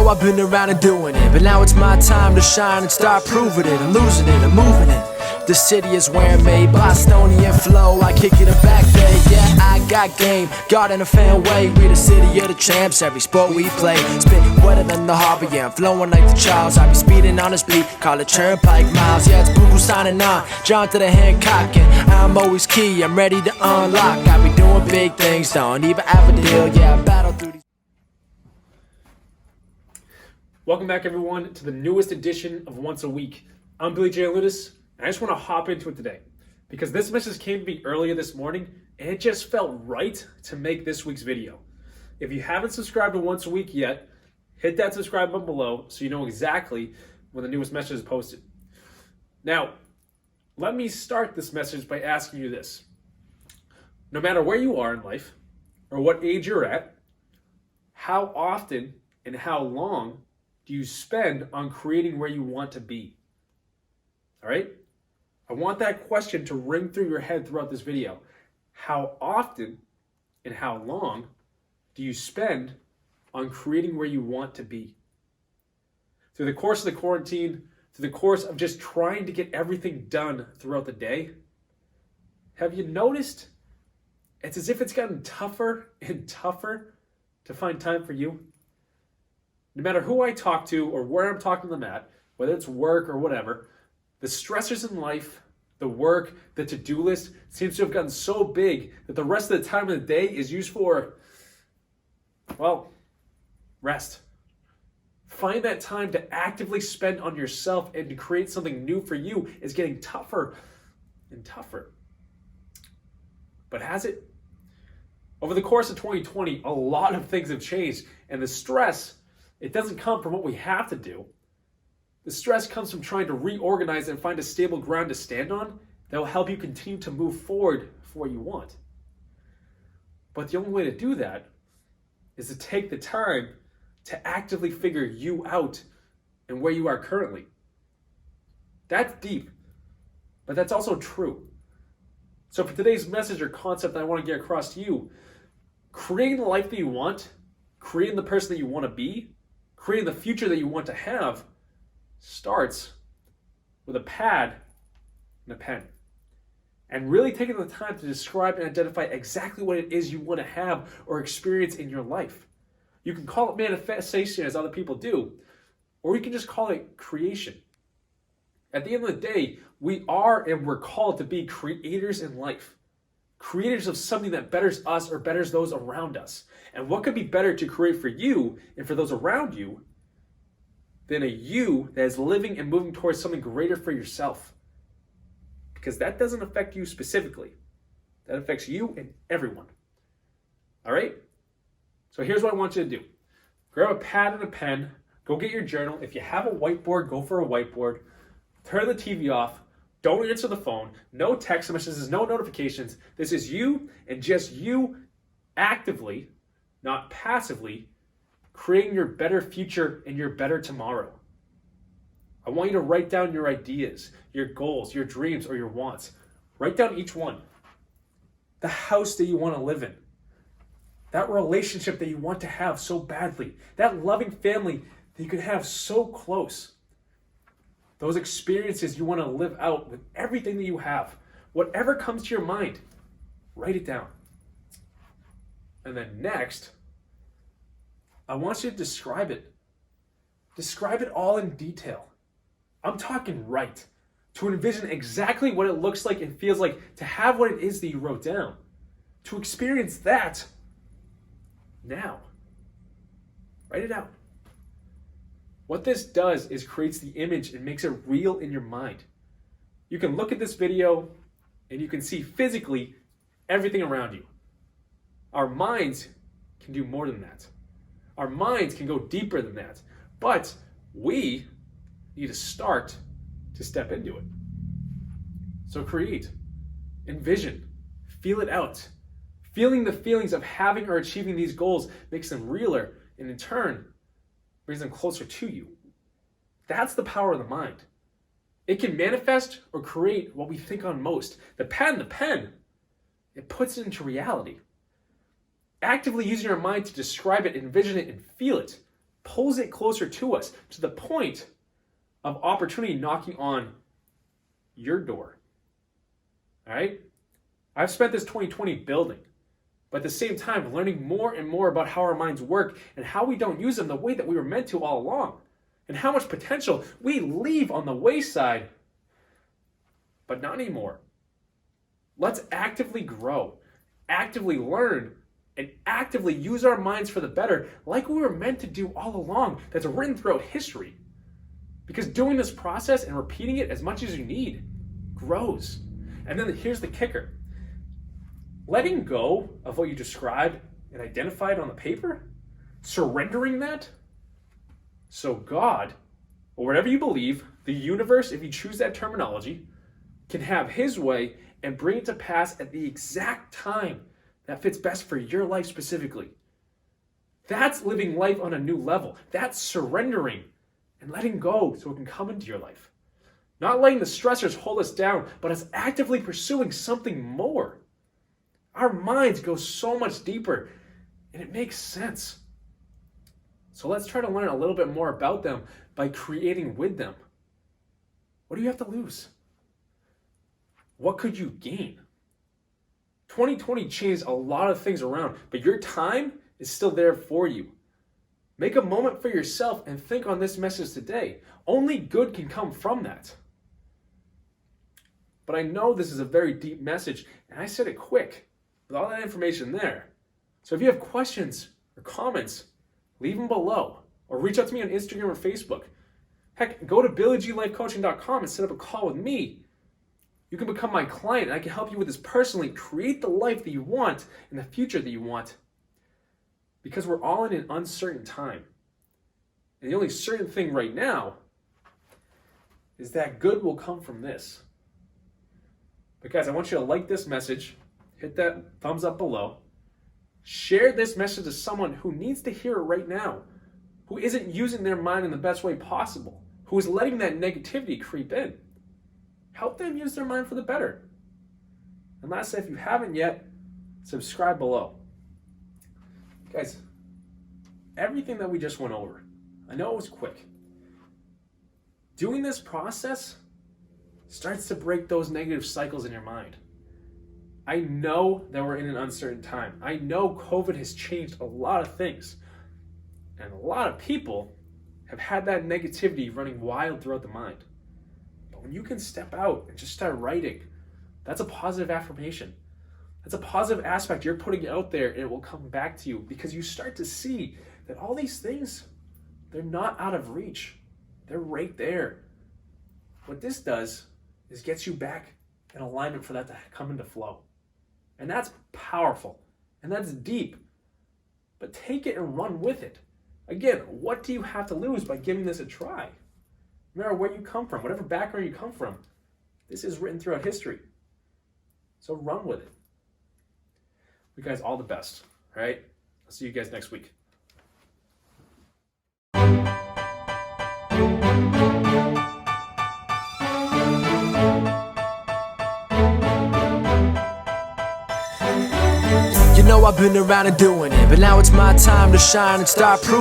know I've been around and doing it, but now it's my time to shine and start proving it. I'm losing it, I'm moving it. The city is where I'm made, Bostonian flow, I kick it back there. Yeah, I got game, God in a fan way. We the city of the champs, every sport we play. Spit wetter than the harbor, yeah, I'm flowing like the Charles. I be speeding on this beat, call it turnpike miles. Yeah, it's Buku signing on, John to the Hancock, and I'm always key, I'm ready to unlock. I be doing big things, don't even have a deal, yeah, I battle through these. Welcome back, everyone, to the newest edition of Once a Week. I'm Billy J. Ludis, and I just want to hop into it today because this message came to me earlier this morning, and it just felt right to make this week's video. If you haven't subscribed to Once a Week yet, hit that subscribe button below so you know exactly when the newest message is posted. Now, let me start this message by asking you this. No matter where you are in life or what age you're at, how often and how long do you spend on creating where you want to be? All right? I want that question to ring through your head throughout this video. How often and how long do you spend on creating where you want to be? Through the course of the quarantine, through the course of just trying to get everything done throughout the day, have you noticed it's as if it's gotten tougher and tougher to find time for you? No matter who I talk to or where I'm talking to them at, whether it's work or whatever, the stressors in life, the work, the to-do list seems to have gotten so big that the rest of the time of the day is used for, well, rest. Find that time to actively spend on yourself and to create something new for you is getting tougher and tougher. But has it? Over the course of 2020, a lot of things have changed, and the stress, it doesn't come from what we have to do. The stress comes from trying to reorganize and find a stable ground to stand on that will help you continue to move forward for what you want. But the only way to do that is to take the time to actively figure you out and where you are currently. That's deep, but that's also true. So for today's message or concept that I want to get across to you, creating the life that you want, creating the person that you want to be, creating the future that you want to have starts with a pad and a pen. And really taking the time to describe and identify exactly what it is you want to have or experience in your life. You can call it manifestation as other people do, or you can just call it creation. At the end of the day, we are and we're called to be creators in life. Creators of something that betters us or betters those around us. And what could be better to create for you and for those around you than a you that is living and moving towards something greater for yourself? Because that doesn't affect you specifically. That affects you and everyone. All right? So here's what I want you to do. Grab a pad and a pen. Go get your journal. If you have a whiteboard, go for a whiteboard. Turn the TV off. Don't answer the phone. No text messages, no notifications. This is you and just you actively, not passively, creating your better future and your better tomorrow. I want you to write down your ideas, your goals, your dreams, or your wants. Write down each one. The house that you want to live in. That relationship that you want to have so badly. That loving family that you can have so close. Those experiences you want to live out with everything that you have. Whatever comes to your mind, write it down. And then next, I want you to describe it. Describe it all in detail. I'm talking right. To envision exactly what it looks like and feels like, to have what it is that you wrote down. To experience that now. Write it out. What this does is creates the image and makes it real in your mind. You can look at this video and you can see physically everything around you. Our minds can do more than that. Our minds can go deeper than that. But we need to start to step into it. So create, envision, feel it out. Feeling the feelings of having or achieving these goals makes them realer, and in turn, brings them closer to you. That's the power of the mind. It can manifest or create what we think on most. The pen, it puts it into reality. Actively using your mind to describe it, envision it, and feel it pulls it closer to us, to the point of opportunity knocking on your door. All right? I've spent this 2020 building, but at the same time, learning more and more about how our minds work and how we don't use them the way that we were meant to all along, and how much potential we leave on the wayside, but not anymore. Let's actively grow, actively learn, and actively use our minds for the better, like we were meant to do all along. That's written throughout history. Because doing this process and repeating it as much as you need grows. And then here's the kicker. Letting go of what you described and identified on the paper, surrendering that, so God, or whatever you believe, the universe, if you choose that terminology, can have his way and bring it to pass at the exact time that fits best for your life specifically. That's living life on a new level. That's surrendering and letting go so it can come into your life. Not letting the stressors hold us down, but us actively pursuing something more. Our minds go so much deeper, and it makes sense. So let's try to learn a little bit more about them by creating with them. What do you have to lose? What could you gain? 2020 changed a lot of things around, but your time is still there for you. Make a moment for yourself and think on this message today. Only good can come from that. But I know this is a very deep message, and I said it quick with all that information there. So if you have questions or comments, leave them below or reach out to me on Instagram or Facebook. Heck, go to BillyGLifeCoaching.com and set up a call with me. You can become my client, and I can help you with this personally. Create the life that you want and the future that you want. Because we're all in an uncertain time. And the only certain thing right now is that good will come from this. But guys, I want you to like this message, hit that thumbs up below, share this message to someone who needs to hear it right now, who isn't using their mind in the best way possible, who is letting that negativity creep in. Help them use their mind for the better. And lastly, if you haven't yet, subscribe below. Guys, everything that we just went over, I know it was quick. Doing this process starts to break those negative cycles in your mind. I know that we're in an uncertain time. I know COVID has changed a lot of things. And a lot of people have had that negativity running wild throughout the mind. But when you can step out and just start writing, that's a positive affirmation. That's a positive aspect you're putting out there, and it will come back to you because you start to see that all these things, they're not out of reach. They're right there. What this does is gets you back in alignment for that to come into flow. And that's powerful. And that's deep. But take it and run with it. Again, what do you have to lose by giving this a try? No matter where you come from, whatever background you come from, this is written throughout history. So run with it. You guys all the best. All right? I'll see you guys next week. You know I've been around and doing it, but now it's my time to shine and start proving.